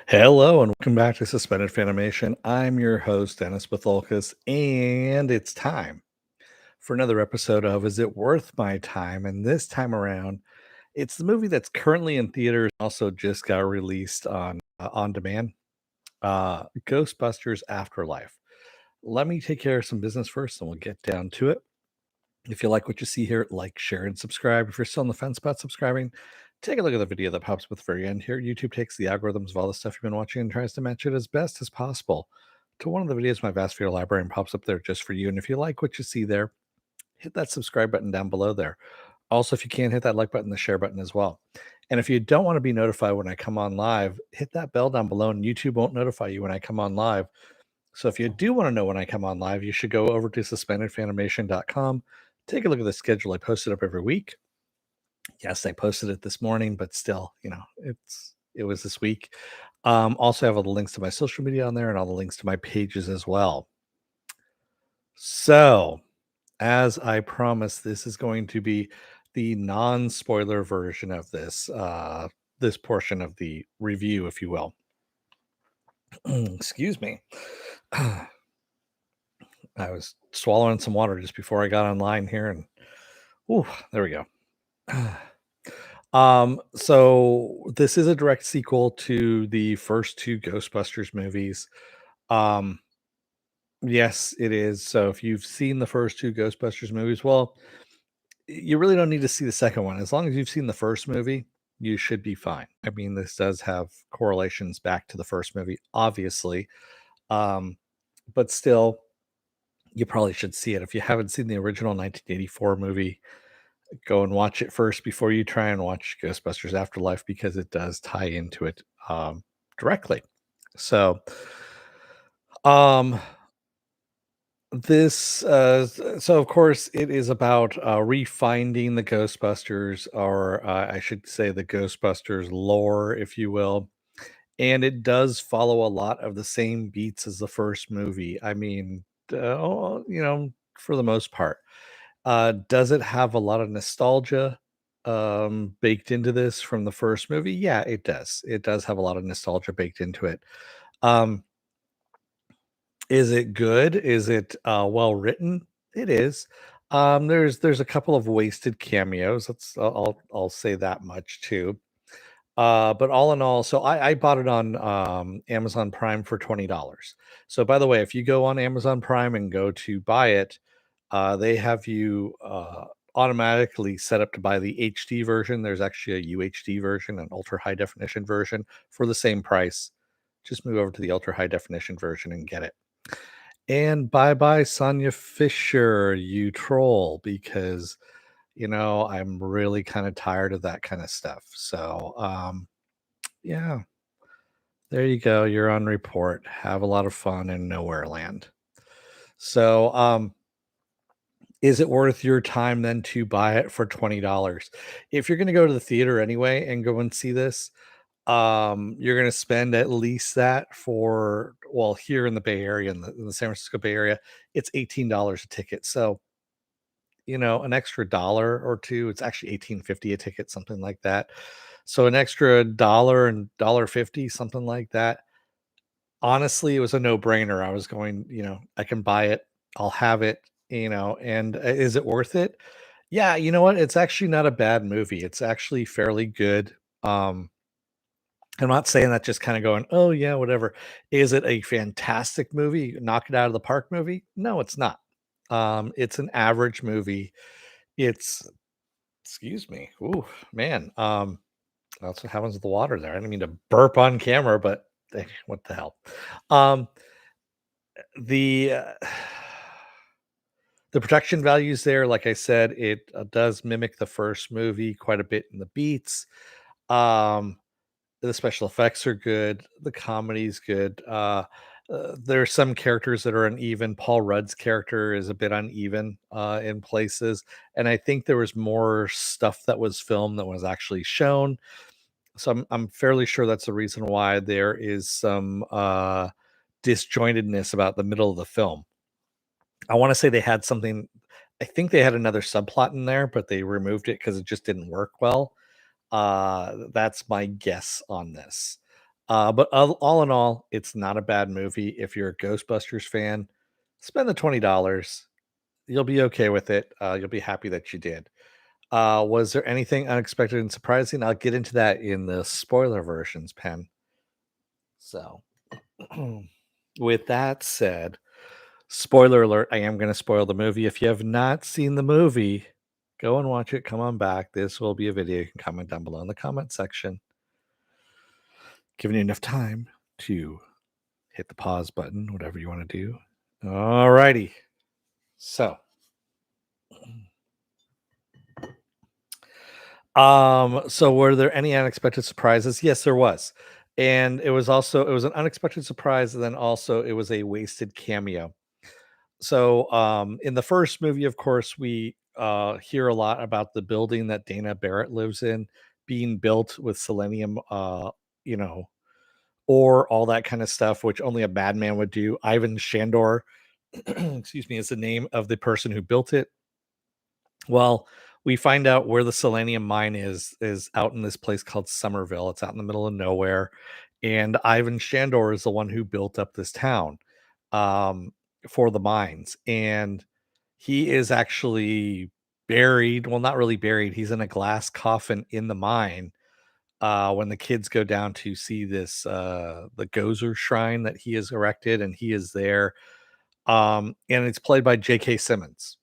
Hello and welcome back to Suspended Fanimation. I'm your host, Dennis Bithoulkas, and it's time for another episode of Is It Worth My Time? And this time around, it's the movie that's currently in theaters, also just got released on demand. Ghostbusters Afterlife. Let me take care of some business first, and we'll get down to it. If you like what you see here, like, share, and subscribe. If you're still on the fence about subscribing, take a look at the video that pops up at the very end here. YouTube takes the algorithms of all the stuff you've been watching and tries to match it as best as possible to one of the videos in my vast video library and pops up there just for you. And if you like what you see there, hit that subscribe button down below there. Also, if you can, hit that like button, the share button as well. And if you don't want to be notified when I come on live, hit that bell down below and YouTube won't notify you when I come on live. So if you do want to know when I come on live, you should go over to suspendedfanimation.com. Take a look at the schedule. I post it up every week. Yes, I posted it this morning, but still, it was this week. Also have all the links to my social media on there and all the links to my pages as well. So, as I promised, this is going to be the non-spoiler version of this portion of the review, if you will. Excuse me. I was swallowing some water just before I got online here, and there we go. So this is a direct sequel to the first two Ghostbusters movies. Um, yes, it is. So if you've seen the first two Ghostbusters movies, well, you really don't need to see the second one. As long as you've seen the first movie, you should be fine. I mean, this does have correlations back to the first movie, obviously. Um, but still, you probably should see it. If you haven't seen the original 1984 movie, go and watch it first before you try and watch Ghostbusters Afterlife because it does tie into it directly. So, um, so of course, it is about refinding the Ghostbusters, or I should say, the Ghostbusters lore, if you will. And it does follow a lot of the same beats as the first movie. I mean, for the most part. Does it have a lot of nostalgia baked into this from the first movie? Yeah, it does. It does have a lot of nostalgia baked into it. Um, is it good? Is it well written? It is. There's a couple of wasted cameos. I'll say that much too. But all in all, so I bought it on Amazon Prime for $20. So by the way, if you go on Amazon Prime and go to buy it, they have you automatically set up to buy the HD version. There's actually a UHD version, an ultra high definition version for the same price. Just move over to the ultra high definition version and get it. And bye bye, Sonia Fisher, you troll, because I'm really kind of tired of that kind of stuff. So, yeah, there you go. You're on report. Have a lot of fun in nowhere land. So, is it worth your time then to buy it for $20? If you're going to go to the theater anyway and go and see this, you're going to spend at least that for, well, here in the Bay Area, in the San Francisco Bay Area, it's $18 a ticket. So, an extra dollar or two, it's actually 18.50 a ticket, something like that. So an extra dollar and $1.50, something like that. Honestly, it was a no-brainer. I was going, I can buy it, I'll have it, and is it worth it? Yeah, you know what? It's actually not a bad movie. It's actually fairly good. Um, I'm not saying that just kind of going, oh yeah, whatever. Is it a fantastic movie, knock it out of the park movie? No, it's not. It's an average movie. It's Excuse me. Ooh, man. That's what happens with the water there. I didn't mean to burp on camera, but what the hell? Um, the the production values there, like I said, it does mimic the first movie quite a bit in the beats. Um, the special effects are good. The comedy's good. There are some characters that are uneven. Paul Rudd's character is a bit uneven in places, and I think there was more stuff that was filmed that was actually shown. So I'm fairly sure that's the reason why there is some disjointedness about the middle of the film. I want to say they had something. I think they had another subplot in there, but they removed it because it just didn't work well. That's my guess on this. But all in all, it's not a bad movie. If you're a Ghostbusters fan, spend the $20. You'll be okay with it. You'll be happy that you did. Was there anything unexpected and surprising? I'll get into that in the spoiler versions, Pen. So, with that said, spoiler alert, I am going to spoil the movie. If you have not seen the movie, go and watch it. Come on back. This will be a video. You can comment down below in the comment section, giving you enough time to hit the pause button, whatever you want to do. All righty. So, so were there any unexpected surprises? Yes, there was. And it was an unexpected surprise, and then also it was a wasted cameo. So in the first movie, of course, we hear a lot about the building that Dana Barrett lives in being built with selenium, you know, or all that kind of stuff, which only a bad man would do. Ivan Shandor, excuse me, is the name of the person who built it. Well, we find out where the selenium mine is out in this place called Somerville. It's out in the middle of nowhere, and Ivan Shandor is the one who built up this town um, for the mines, and he is actually buried. Well, not really buried. He's in a glass coffin in the mine. When the kids go down to see this, the Gozer shrine that he has erected, and he is there, and it's played by J.K. Simmons.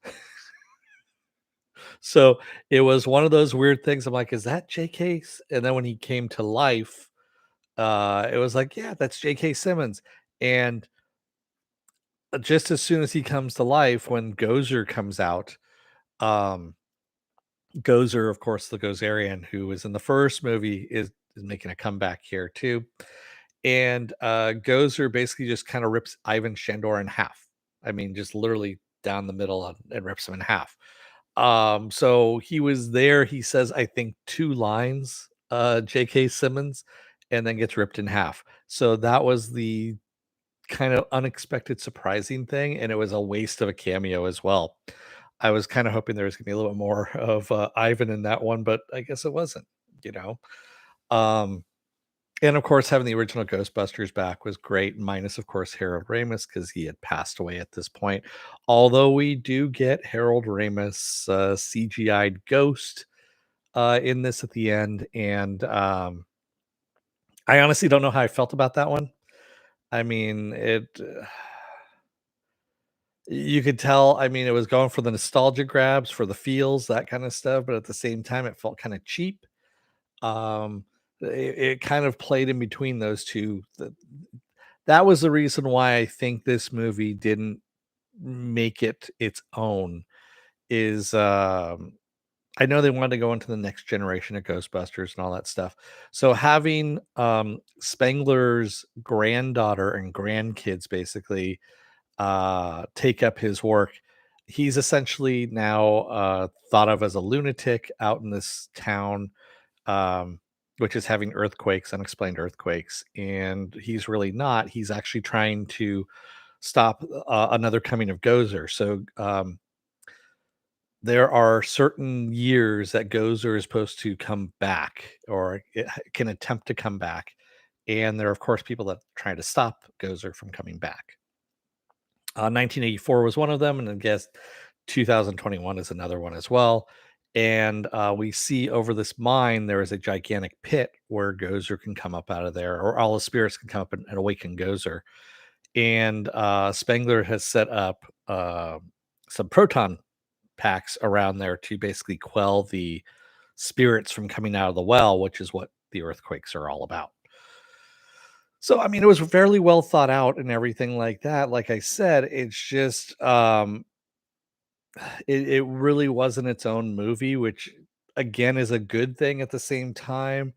So it was one of those weird things. I'm like, is that JK? And then when he came to life, it was like, yeah, that's JK Simmons. And just as soon as he comes to life, when Gozer comes out, um, Gozer, of course, the Gozerian who was in the first movie, is making a comeback here too. And Gozer basically just kind of rips Ivan Shandor in half. I mean, just literally down the middle and rips him in half. So he was there. He says, I think, two lines, J.K. Simmons, and then gets ripped in half. So that was the kind of unexpected, surprising thing, and it was a waste of a cameo as well. I was kind of hoping there was going to be a little bit more of Ivan in that one, but I guess it wasn't. You know. Um, and of course, having the original Ghostbusters back was great, minus, of course, Harold Ramis because he had passed away at this point. Although we do get Harold Ramis CGI'd ghost in this at the end. And I honestly don't know how I felt about that one. I mean, you could tell, I mean, it was going for the nostalgia grabs, for the feels, that kind of stuff. But at the same time, it felt kind of cheap. Um, it kind of played in between those two. That was the reason why I think this movie didn't make it its own is I know they wanted to go into the next generation of Ghostbusters and all that stuff. So having Spengler's granddaughter and grandkids basically take up his work, he's essentially now thought of as a lunatic out in this town, um, which is having earthquakes, unexplained earthquakes, and he's really not. He's actually trying to stop another coming of Gozer. So there are certain years that Gozer is supposed to come back, or it can attempt to come back, and there are of course people that try to stop Gozer from coming back. 1984 was one of them, and I guess 2021 is another one as well. And we see over this mine there is a gigantic pit where Gozer can come up out of there, or all the spirits can come up and awaken Gozer. And Spengler has set up some proton packs around there to basically quell the spirits from coming out of the well, which is what the earthquakes are all about. So, I mean, it was fairly well thought out and everything like that. Like I said, it's just it really wasn't its own movie, which again is a good thing at the same time.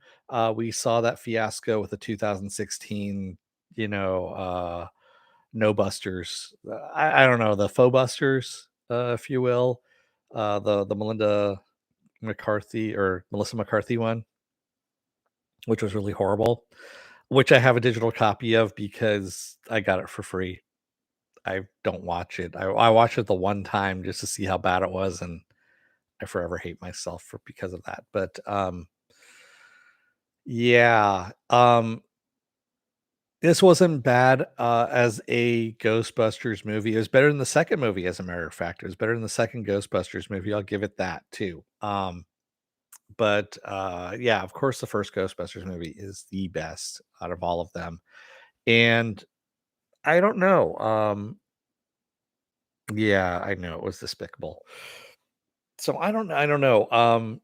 We saw that fiasco with the 2016, you know, no busters. I don't know, the faux busters, if you will. The Melinda McCarthy or Melissa McCarthy one, which was really horrible, which I have a digital copy of because I got it for free. I don't watch it. I watched it the one time just to see how bad it was, and I forever hate myself for because of that. But yeah. This wasn't bad, as a Ghostbusters movie. It was better than the second movie, as a matter of fact. It was better than the second Ghostbusters movie, I'll give it that too. Yeah, of course, the first Ghostbusters movie is the best out of all of them, and I don't know, yeah, I know, it was Despicable. So I don't know,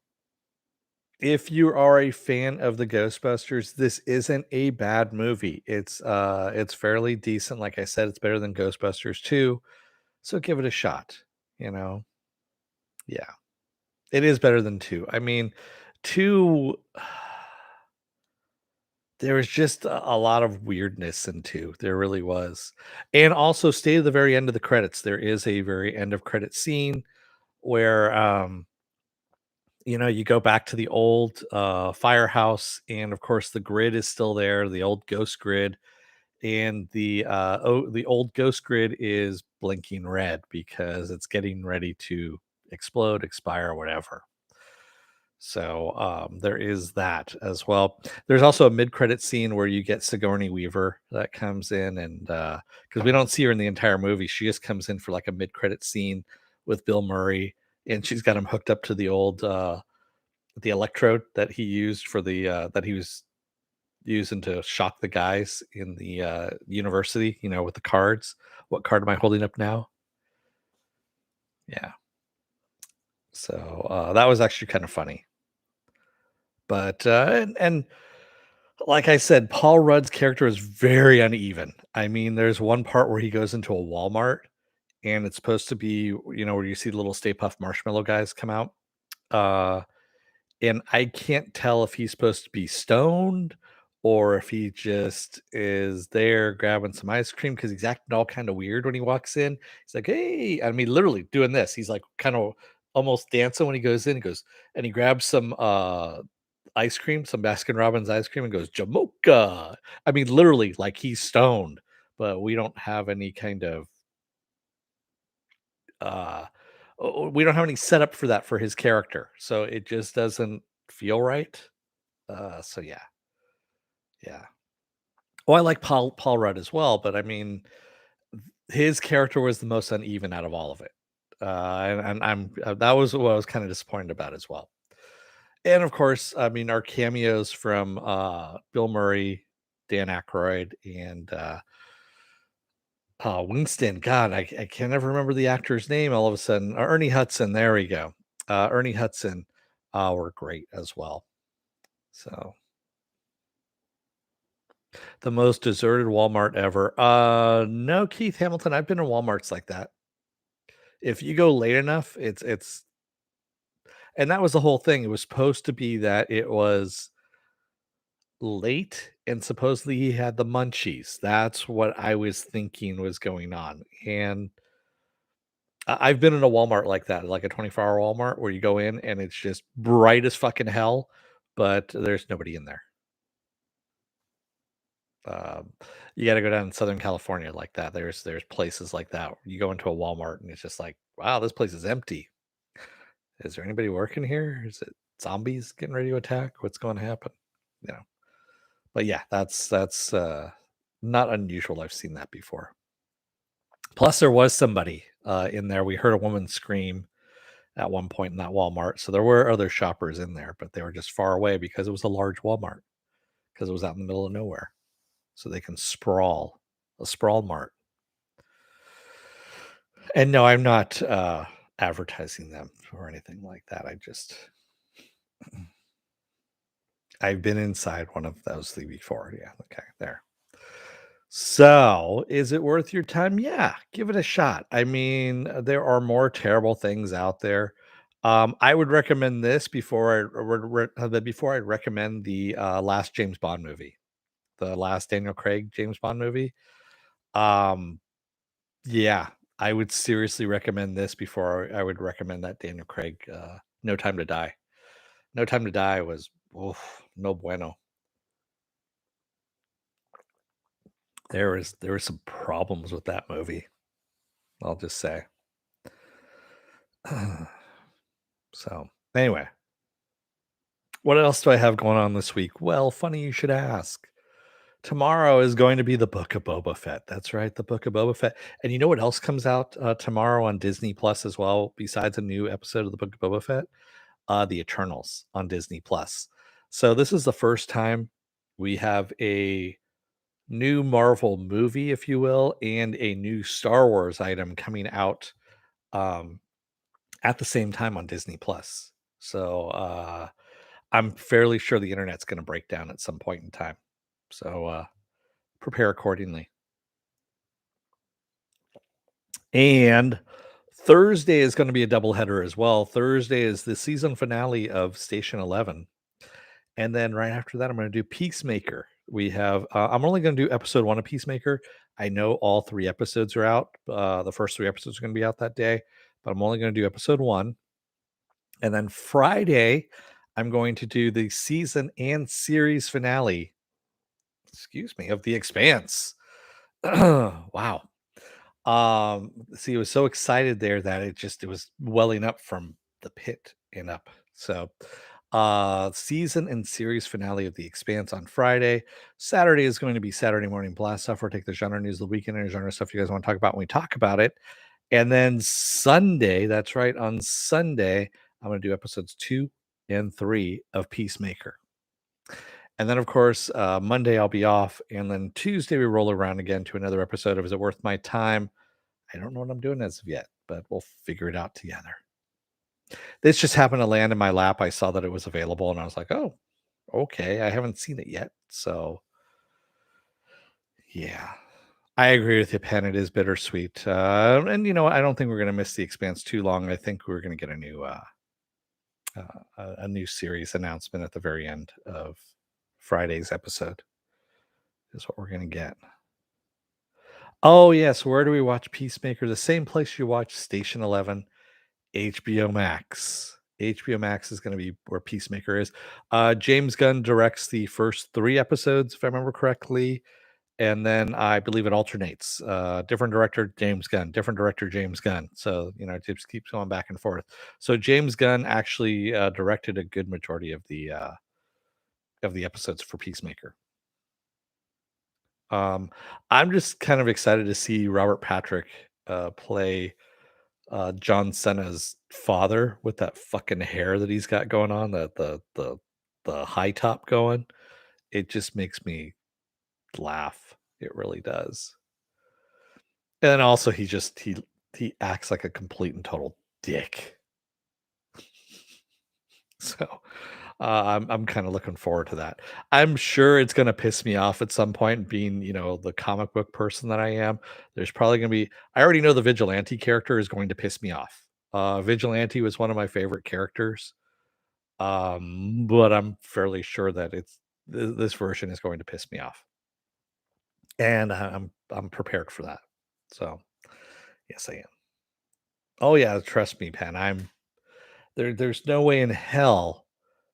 if you are a fan of the Ghostbusters, this isn't a bad movie. It's fairly decent, like I said, it's better than Ghostbusters 2, so give it a shot, you know? Yeah, it is better than 2. I mean, 2 there was just a lot of weirdness in 2, there really was, and also stay to the very end of the credits, there is a very end of credit scene where, you go back to the old, firehouse, and, of course, the grid is still there, the old ghost grid, and the old ghost grid is blinking red because it's getting ready to explode, expire, whatever. So, there is that as well. There's also a mid-credit scene where you get Sigourney Weaver that comes in and, because we don't see her in the entire movie, she just comes in for, like, a mid-credit scene with Bill Murray, and she's got him hooked up to the electrode that he used for that he was using to shock the guys in the, university, with the cards. "What card am I holding up now?" Yeah. So, that was actually kind of funny. But, and like I said, Paul Rudd's character is very uneven. I mean, there's one part where he goes into a Walmart, and it's supposed to be, where you see the little Stay Puft Marshmallow guys come out. Uh And I can't tell if he's supposed to be stoned or if he just is there grabbing some ice cream because he's acting all kind of weird when he walks in. He's like, "Hey," I mean, literally doing this. He's like kind of almost dancing when he goes in. He goes and he grabs some ice cream, some Baskin Robbins ice cream, and goes, "Jamocha." I mean, literally, like he's stoned, but we don't have any kind of uh we don't have any setup for that for his character. So it just doesn't feel right. So yeah, yeah. Oh, I like Paul Rudd as well, but I mean, his character was the most uneven out of all of it. And I'm that was what I was kind of disappointed about as well. And of course, I mean, our cameos from Bill Murray, Dan Aykroyd, and Winston. God, I can't ever remember the actor's name. All of a sudden, Ernie Hudson. There we go. Ernie Hudson were great as well. So the most deserted Walmart ever. No, Keith Hamilton, I've been in Walmarts like that. If you go late enough, it's and that was the whole thing. It was supposed to be that it was late and supposedly he had the munchies. That's what I was thinking was going on. And I've been in a Walmart like that, like a 24-hour Walmart where you go in and it's just bright as fucking hell, but there's nobody in there. Um, you gotta go down in Southern California like that. There's places like that. You go into a Walmart and it's just like, wow, this place is empty. Is there anybody working here? Is it zombies getting ready to attack? What's going to happen? You know. But yeah, that's not unusual. I've seen that before. Plus, there was somebody in there. We heard a woman scream at one point in that Walmart. So there were other shoppers in there, but they were just far away because it was a large Walmart because it was out in the middle of nowhere. So they can sprawl a sprawl mart. And no, I'm not, advertising them or anything like that. I've been inside one of those before. Yeah, okay, there. So, is it worth your time? Yeah, give it a shot. I mean, there are more terrible things out there. I would recommend this before I'd recommend the, last James Bond movie, the last Daniel Craig James Bond movie. Um Yeah, I would seriously recommend this before I would recommend that Daniel Craig, No Time to Die. No Time to Die was, oof, no bueno. There were some problems with that movie, I'll just say. So, anyway, what else do I have going on this week? Well, funny you should ask. Tomorrow is going to be the Book of Boba Fett. That's right, the Book of Boba Fett. And you know what else comes out tomorrow on Disney Plus as well, besides a new episode of the Book of Boba Fett? The Eternals on Disney Plus. So this is the first time we have a new Marvel movie, if you will, and a new Star Wars item coming out um, at the same time on Disney Plus. So I'm fairly sure the internet's going to break down at some point in time. So prepare accordingly. And Thursday is going to be a doubleheader as well. Thursday is the season finale of Station 11. And then right after that, I'm going to do Peacemaker. We have, I'm only going to do episode 1 of Peacemaker. I know all 3 episodes are out. The first 3 episodes are going to be out that day, but I'm only going to do episode 1. And then Friday, I'm going to do the season and series finale, of The Expanse. Wow. See, I was so excited there that it was welling up from the pit and up. So, season and series finale of The Expanse on Friday. Saturday is going to be Saturday Morning Blast stuff. We'll take the genre news of the weekend and genre stuff you guys want to talk about when we talk about it. And then Sunday, that's right, on Sunday, I'm going to do episodes 2 and 3 of Peacemaker. And then, of course, Monday I'll be off. And then Tuesday we roll around again to another episode of Is It Worth My Time? I don't know what I'm doing as of yet, but we'll figure it out together. This just happened to land in my lap. I saw that it was available and I was like, oh, okay. I haven't seen it yet. So, yeah, I agree with you, Penn. It is bittersweet. And, I don't think we're going to miss The Expanse too long. I think we're going to get a new series announcement at the very end of Friday's episode, is what we're going to get. Oh, yes. Where do we watch Peacemaker? The same place you watch Station 11. HBO Max. HBO Max is going to be where Peacemaker is. James Gunn directs the first 3 episodes, if I remember correctly. And then I believe it alternates. Different director, James Gunn. Different director, James Gunn. So, it just keeps going back and forth. So James Gunn actually directed a good majority of the episodes for Peacemaker. I'm just kind of excited to see Robert Patrick play John Cena's father with that fucking hair that he's got going on, the high top going. It just makes me laugh. It really does. And also he acts like a complete and total dick. So I'm kind of looking forward to that. I'm sure it's going to piss me off at some point, being the comic book person that I am. There's probably going to be. I already know the vigilante character is going to piss me off. Vigilante was one of my favorite characters, but I'm fairly sure that this version is going to piss me off, and I'm prepared for that. So yes, I am. Oh yeah, trust me, Pen. I'm there. There's no way in hell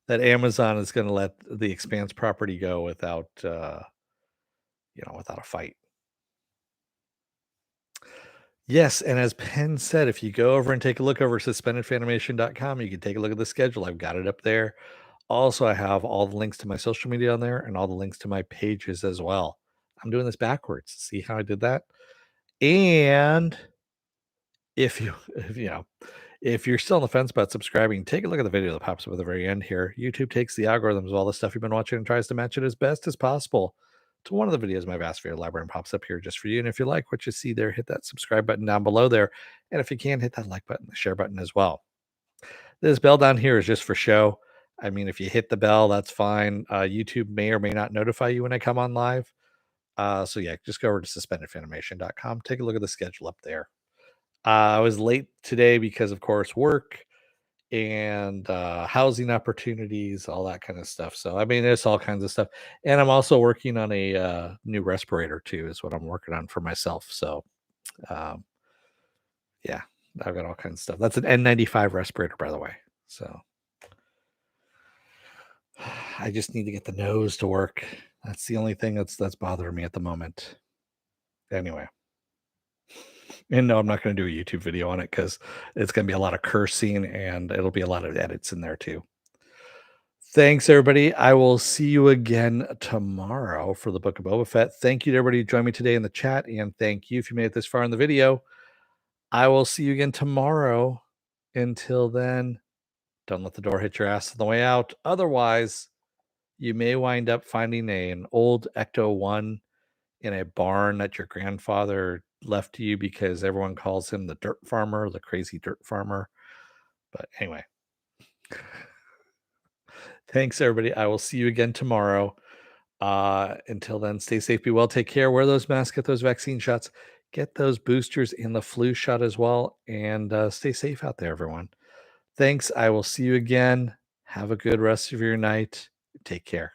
that Amazon is going to let the Expanse property go without without a fight. Yes, and as Penn said, if you go over and take a look over at suspendedfanimation.com, you can take a look at the schedule. I've got it up there. Also, I have all the links to my social media on there and all the links to my pages as well. I'm doing this backwards. See how I did that? And if you if you know if you're still on the fence about subscribing, take a look at the video that pops up at the very end here. YouTube takes the algorithms of all the stuff you've been watching and tries to match it as best as possible to one of the videos in my vast video library, and pops up here just for you. And if you like what you see there, hit that subscribe button down below there. And if you can, hit that like button, the share button as well. This bell down here is just for show. I mean, if you hit the bell, that's fine. YouTube may or may not notify you when I come on live. So yeah, just go over to suspendedfanimation.com. Take a look at the schedule up there. I was late today because, of course, work and housing opportunities, all that kind of stuff. So, I mean, it's all kinds of stuff. And I'm also working on a new respirator, too, is what I'm working on for myself. So, um, yeah, I've got all kinds of stuff. That's an N95 respirator, by the way. So, I just need to get the nose to work. That's the only thing that's bothering me at the moment. Anyway. And no, I'm not going to do a YouTube video on it because it's going to be a lot of cursing and it'll be a lot of edits in there too. Thanks, everybody. I will see you again tomorrow for the Book of Boba Fett. Thank you to everybody who joined me today in the chat, and thank you if you made it this far in the video. I will see you again tomorrow. Until then, don't let the door hit your ass on the way out. Otherwise, you may wind up finding an old Ecto 1 in a barn that your grandfather left to you because everyone calls him the dirt farmer, the crazy dirt farmer. But anyway, thanks, everybody. I will see you again tomorrow. Until then, stay safe, be well, take care, wear those masks, get those vaccine shots, get those boosters and the flu shot as well, and stay safe out there, everyone. Thanks. I will see you again. Have a good rest of your night. Take care.